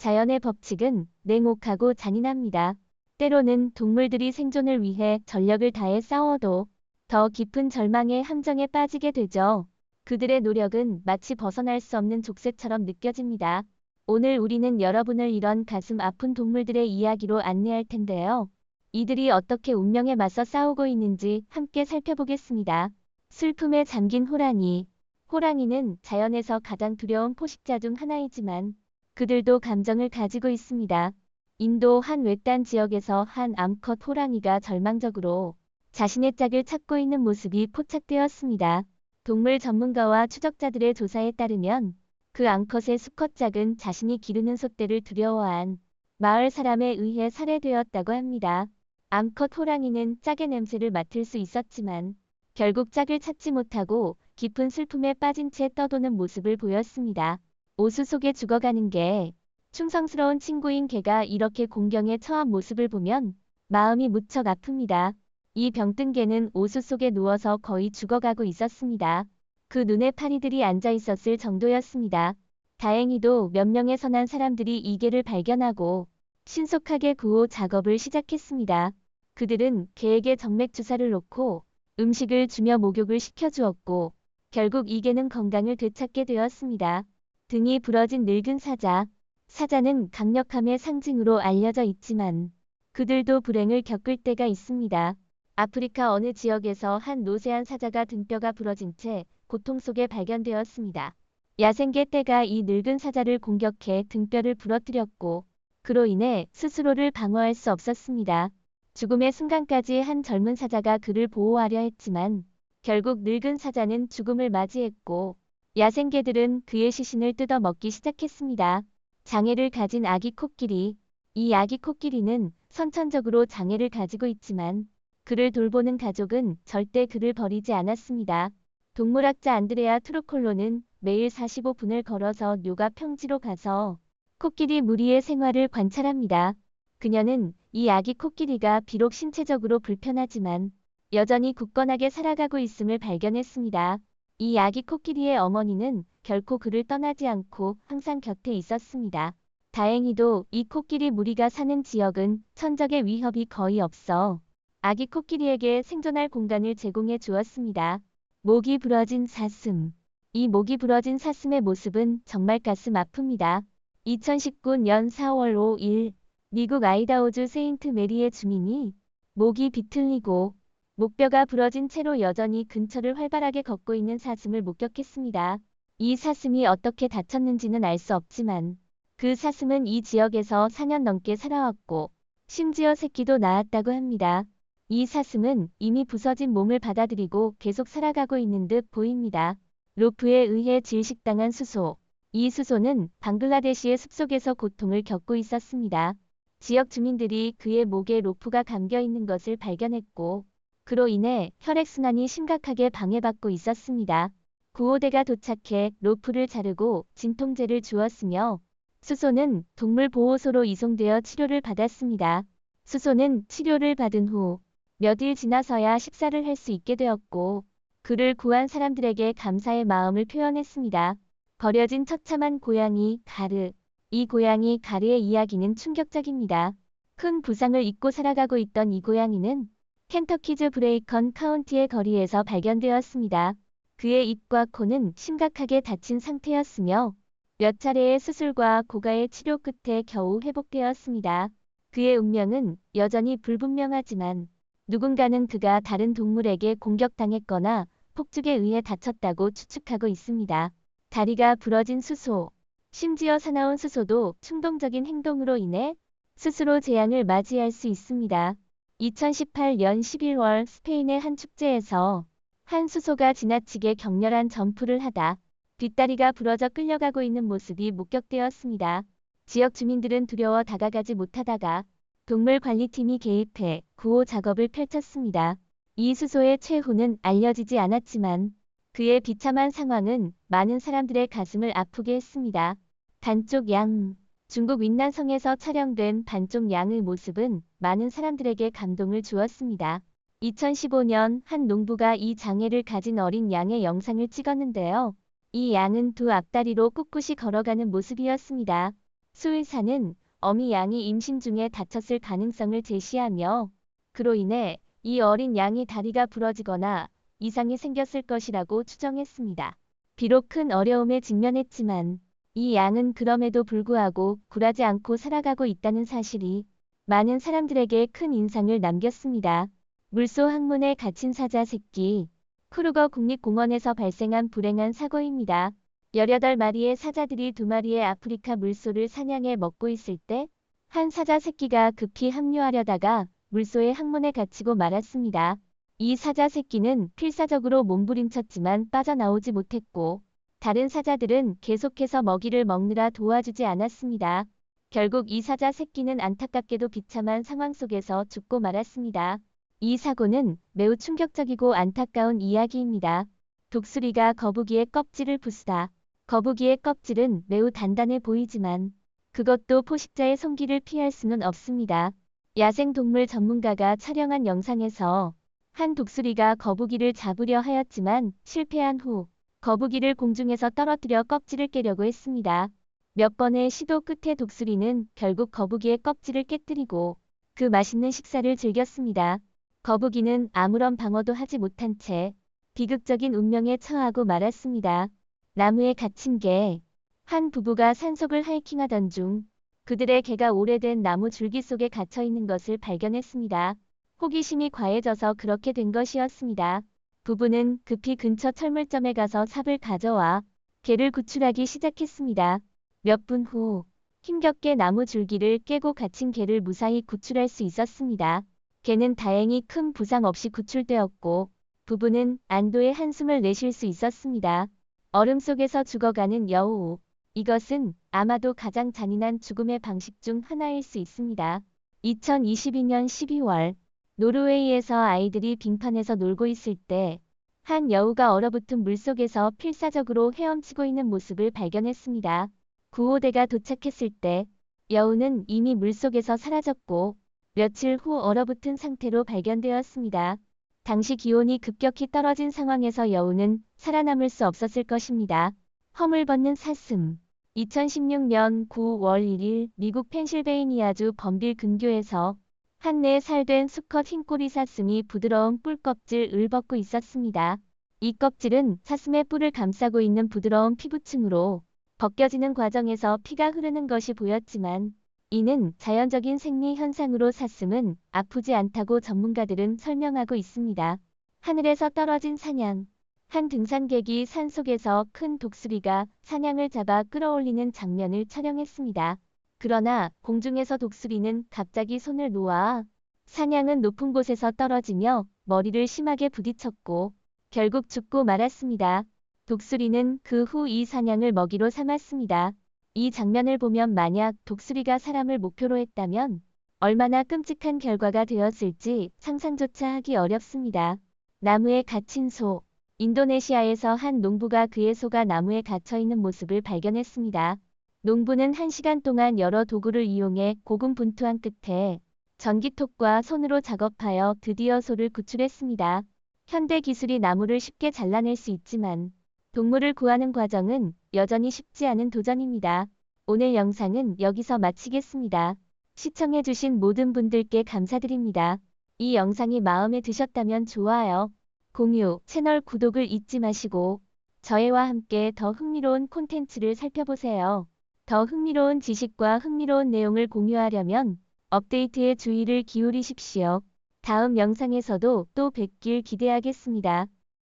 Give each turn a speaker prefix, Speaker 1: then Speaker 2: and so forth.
Speaker 1: 자연의 법칙은 냉혹하고 잔인합니다. 때로는 동물들이 생존을 위해 전력을 다해 싸워도 더 깊은 절망의 함정에 빠지게 되죠. 그들의 노력은 마치 벗어날 수 없는 족쇄처럼 느껴집니다. 오늘 우리는 여러분을 이런 가슴 아픈 동물들의 이야기로 안내할 텐데요. 이들이 어떻게 운명에 맞서 싸우고 있는지 함께 살펴보겠습니다. 슬픔에 잠긴 호랑이. 호랑이는 자연에서 가장 두려운 포식자 중 하나이지만 그들도 감정을 가지고 있습니다. 인도 한 외딴 지역에서 한 암컷 호랑이가 절망적으로 자신의 짝을 찾고 있는 모습이 포착되었습니다. 동물 전문가와 추적자들의 조사에 따르면 그 암컷의 수컷 짝은 자신이 기르는 소떼를 두려워한 마을 사람에 의해 살해되었다고 합니다. 암컷 호랑이는 짝의 냄새를 맡을 수 있었지만 결국 짝을 찾지 못하고 깊은 슬픔에 빠진 채 떠도는 모습을 보였습니다. 오수 속에 죽어가는 개. 충성스러운 친구인 개가 이렇게 공경에 처한 모습을 보면 마음이 무척 아픕니다. 이 병든 개는 오수 속에 누워서 거의 죽어가고 있었습니다. 그 눈에 파리들이 앉아 있었을 정도였습니다. 다행히도 몇 명의 선한 사람들이 이 개를 발견하고 신속하게 구호 작업을 시작했습니다. 그들은 개에게 정맥 주사를 놓고 음식을 주며 목욕을 시켜주었고 결국 이 개는 건강을 되찾게 되었습니다. 등이 부러진 늙은 사자. 사자는 강력함의 상징으로 알려져 있지만 그들도 불행을 겪을 때가 있습니다. 아프리카 어느 지역에서 한 노쇠한 사자가 등뼈가 부러진 채 고통 속에 발견되었습니다. 야생개 떼가 이 늙은 사자를 공격해 등뼈를 부러뜨렸고 그로 인해 스스로를 방어할 수 없었습니다. 죽음의 순간까지 한 젊은 사자가 그를 보호하려 했지만 결국 늙은 사자는 죽음을 맞이했고 야생개들은 그의 시신을 뜯어 먹기 시작했습니다. 장애를 가진 아기 코끼리. 이 아기 코끼리는 선천적으로 장애를 가지고 있지만 그를 돌보는 가족은 절대 그를 버리지 않았습니다. 동물학자 안드레아 트루콜로는 매일 45분을 걸어서 뇨가 평지로 가서 코끼리 무리의 생활을 관찰합니다. 그녀는 이 아기 코끼리가 비록 신체적으로 불편하지만 여전히 굳건하게 살아가고 있음을 발견했습니다. 이 아기 코끼리의 어머니는 결코 그를 떠나지 않고 항상 곁에 있었습니다. 다행히도 이 코끼리 무리가 사는 지역은 천적의 위협이 거의 없어 아기 코끼리에게 생존할 공간을 제공해 주었습니다. 목이 부러진 사슴. 이 목이 부러진 사슴의 모습은 정말 가슴 아픕니다. 2019년 4월 5일 미국 아이다호주 세인트 메리의 주민이 목이 비틀리고 목뼈가 부러진 채로 여전히 근처를 활발하게 걷고 있는 사슴을 목격했습니다. 이 사슴이 어떻게 다쳤는지는 알 수 없지만 그 사슴은 이 지역에서 4년 넘게 살아왔고 심지어 새끼도 낳았다고 합니다. 이 사슴은 이미 부서진 몸을 받아들이고 계속 살아가고 있는 듯 보입니다. 로프에 의해 질식당한 수소. 이 수소는 방글라데시의 숲속에서 고통을 겪고 있었습니다. 지역 주민들이 그의 목에 로프가 감겨 있는 것을 발견했고 그로 인해 혈액순환이 심각하게 방해받고 있었습니다. 구호대가 도착해 로프를 자르고 진통제를 주었으며 수소는 동물보호소로 이송되어 치료를 받았습니다. 수소는 치료를 받은 후 몇 일 지나서야 식사를 할 수 있게 되었고 그를 구한 사람들에게 감사의 마음을 표현했습니다. 버려진 처참한 고양이 가르. 이 고양이 가르의 이야기는 충격적입니다. 큰 부상을 입고 살아가고 있던 이 고양이는 켄터키주 브레이컨 카운티의 거리에서 발견되었습니다. 그의 입과 코는 심각하게 다친 상태였으며 몇 차례의 수술과 고가의 치료 끝에 겨우 회복되었습니다. 그의 운명은 여전히 불분명하지만 누군가는 그가 다른 동물에게 공격당했거나 폭죽에 의해 다쳤다고 추측하고 있습니다. 다리가 부러진 수소. 심지어 사나운 수소도 충동적인 행동으로 인해 스스로 재앙을 맞이할 수 있습니다. 2018년 11월 스페인의 한 축제에서 한 수소가 지나치게 격렬한 점프를 하다 뒷다리가 부러져 끌려가고 있는 모습이 목격되었습니다. 지역 주민들은 두려워 다가가지 못하다가 동물관리팀이 개입해 구호 작업을 펼쳤습니다. 이 수소의 최후는 알려지지 않았지만 그의 비참한 상황은 많은 사람들의 가슴을 아프게 했습니다. 반쪽 양. 중국 윈난성에서 촬영된 반쪽 양의 모습은 많은 사람들에게 감동을 주었습니다. 2015년 한 농부가 이 장애를 가진 어린 양의 영상을 찍었는데요. 이 양은 두 앞다리로 꿋꿋이 걸어가는 모습이었습니다. 수의사는 어미 양이 임신 중에 다쳤을 가능성을 제시하며 그로 인해 이 어린 양이 다리가 부러지거나 이상이 생겼을 것이라고 추정했습니다. 비록 큰 어려움에 직면했지만 이 양은 그럼에도 불구하고 굴하지 않고 살아가고 있다는 사실이 많은 사람들에게 큰 인상을 남겼습니다. 물소 항문에 갇힌 사자 새끼. 크루거 국립공원에서 발생한 불행한 사고입니다. 18마리의 사자들이 2마리의 아프리카 물소를 사냥해 먹고 있을 때 한 사자 새끼가 급히 합류하려다가 물소의 항문에 갇히고 말았습니다. 이 사자 새끼는 필사적으로 몸부림쳤지만 빠져나오지 못했고 다른 사자들은 계속해서 먹이를 먹느라 도와주지 않았습니다. 결국 이 사자 새끼는 안타깝게도 비참한 상황 속에서 죽고 말았습니다. 이 사고는 매우 충격적이고 안타까운 이야기입니다. 독수리가 거북이의 껍질을 부수다. 거북이의 껍질은 매우 단단해 보이지만 그것도 포식자의 손길을 피할 수는 없습니다. 야생동물 전문가가 촬영한 영상에서 한 독수리가 거북이를 잡으려 하였지만 실패한 후 거북이를 공중에서 떨어뜨려 껍질을 깨려고 했습니다. 몇 번의 시도 끝에 독수리는 결국 거북이의 껍질을 깨뜨리고 그 맛있는 식사를 즐겼습니다. 거북이는 아무런 방어도 하지 못한 채 비극적인 운명에 처하고 말았습니다. 나무에 갇힌 개. 한 부부가 산속을 하이킹하던 중 그들의 개가 오래된 나무 줄기 속에 갇혀 있는 것을 발견했습니다. 호기심이 과해져서 그렇게 된 것이었습니다. 부부는 급히 근처 철물점에 가서 삽을 가져와 개를 구출하기 시작했습니다. 몇 분 후 힘겹게 나무 줄기를 깨고 갇힌 개를 무사히 구출할 수 있었습니다. 개는 다행히 큰 부상 없이 구출되었고 부부는 안도의 한숨을 내쉴 수 있었습니다. 얼음 속에서 죽어가는 여우. 이것은 아마도 가장 잔인한 죽음의 방식 중 하나일 수 있습니다. 2022년 12월 노르웨이에서 아이들이 빙판에서 놀고 있을 때 한 여우가 얼어붙은 물속에서 필사적으로 헤엄치고 있는 모습을 발견했습니다. 구호대가 도착했을 때 여우는 이미 물속에서 사라졌고 며칠 후 얼어붙은 상태로 발견되었습니다. 당시 기온이 급격히 떨어진 상황에서 여우는 살아남을 수 없었을 것입니다. 허물벗는 사슴. 2016년 9월 1일 미국 펜실베이니아주 번빌 근교에서 한 4살 된 수컷 흰꼬리 사슴이 부드러운 뿔껍질을 벗고 있었습니다. 이 껍질은 사슴의 뿔을 감싸고 있는 부드러운 피부층으로 벗겨지는 과정에서 피가 흐르는 것이 보였지만 이는 자연적인 생리 현상으로 사슴은 아프지 않다고 전문가들은 설명하고 있습니다. 하늘에서 떨어진 사냥. 한 등산객이 산속에서 큰 독수리가 사냥을 잡아 끌어올리는 장면을 촬영했습니다. 그러나 공중에서 독수리는 갑자기 손을 놓아 사냥은 높은 곳에서 떨어지며 머리를 심하게 부딪혔고 결국 죽고 말았습니다. 독수리는 그 후 이 사냥을 먹이로 삼았습니다. 이 장면을 보면 만약 독수리가 사람을 목표로 했다면 얼마나 끔찍한 결과가 되었을지 상상조차 하기 어렵습니다. 나무에 갇힌 소. 인도네시아에서 한 농부가 그의 소가 나무에 갇혀 있는 모습을 발견했습니다. 농부는 1시간 동안 여러 도구를 이용해 고군분투한 끝에 전기톱과 손으로 작업하여 드디어 소를 구출했습니다. 현대 기술이 나무를 쉽게 잘라낼 수 있지만 동물을 구하는 과정은 여전히 쉽지 않은 도전입니다. 오늘 영상은 여기서 마치겠습니다. 시청해주신 모든 분들께 감사드립니다. 이 영상이 마음에 드셨다면 좋아요, 공유, 채널 구독을 잊지 마시고 저희와 함께 더 흥미로운 콘텐츠를 살펴보세요. 더 흥미로운 지식과 흥미로운 내용을 공유하려면 업데이트에 주의를 기울이십시오. 다음 영상에서도 또 뵙길 기대하겠습니다.